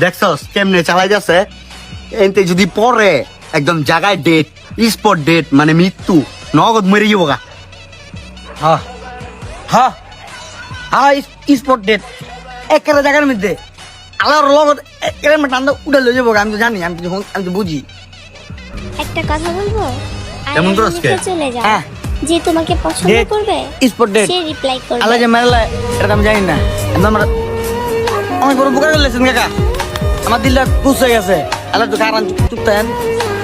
দেখছস কেমনে চালাই যাচ্ছে এনতে যদি পরে একদম জায়গায় ডেট স্পট ডেট মানে মৃত্যু নগদ মরে যাবো গা। হ্যাঁ হ্যাঁ হ্যাঁ স্পট ডেট একেবারে জায়গার মধ্যে আল্লাহর লগত একেবারে টান্দা উঠে লয়ে যাবো আমি তো জানি আমি তো বুঝি। একটা কথা বলবো, কেমন আয়ার করস কে? নিচে চলে যাও। হ্যাঁ। যে তোমাকে পছন্দ Date, করবে স্পট ডেট সে রিপ্লাই করবে। আল্লাহ যে মেলা এটা তো আমি জানি না আমার অনেক বড় উপকার করলেছেন কাকা আমার দিলটা খুশ হয়ে গেছে আল্লাহ তো কারণ চুপ থাকেন।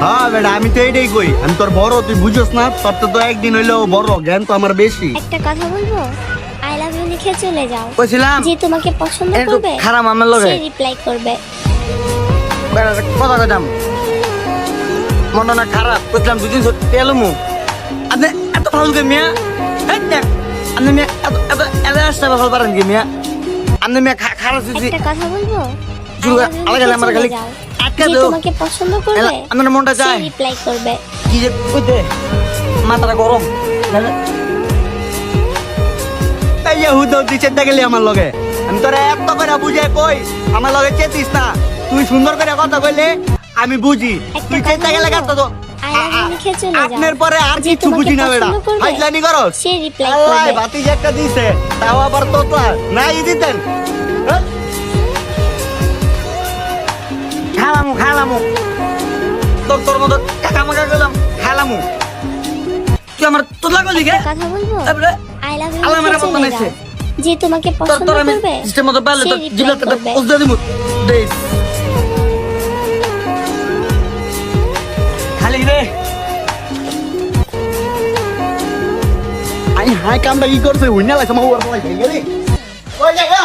হ্যাঁ বেটা আমি তো এইটাই কই আমি তোর বড় তুই বুঝছ না তোর তো একদিন হইলেও বড় জ্ঞান তো আমার বেশি। একটা কথা বলবো, আই লাভ ইউ লিখে চলে যাও। কইছিলাম যে তোমাকে পছন্দ একটু করবে খারাপ আমার লগে সে রিপ্লাই করবে। কথা কইতাম মনটা না খারাপ কইছিলাম দুদিন সত্যি এলো মু আপনি এত ভালো কে মিয়া আপনি মিয়া এত এত আসতে ভালো পারেন কি মিয়া আপনি মিয়া খারাপ দিছি একটা কথা বলবো, শুরু I love you আলাদা লিখে আমার চলে খালি যাও। আটকা যে দাও তোমাকে পছন্দ করবে আপনার মনটা সে চায় রিপ্লাই করবে। কি যে কইতে মাথাটা গরম এই যে হুদ চিন্তা গেলি আমার লগে আমি তোরা এত করে বুঝে কই আমার লগে চেতিস না তুই সুন্দর করে কথা কইলে আমি বুঝি তুই একটা চেষ্টা কথা গেলে বলবো, কাটতো তো I love you লিখে চলে যাও। আপনার পরে আর যে কিছু তোমাকে বুঝি না বেটা পছন্দ করবে, ফাইজলামি করস সে রিপ্লাই আল্লাহ করবে। বাতি যে একটা দিছে তাও আবার তোতলা নাই দিতেন হ্যাঁ? খালামু তোর মতো কাকা মাকা গেলাম খালামু তুই আমার তোর লাগল দিকে একটা কথা বলবো, তারপরে আই লাভ ইউ আল্লাহ লিখে মেরা মতো চলে নাইছে। যাও। যে তোমাকে তোর পছন্দ তোর আমি করবে সিস্টেম মতো পারলে সে তোর reply জিবলাতে করবে। উজদা দিমু দেই খালি রে আই হাই কামটা কি করছে উইনা লাগছে আমার ওর পলাই গেলি ওই জায়গা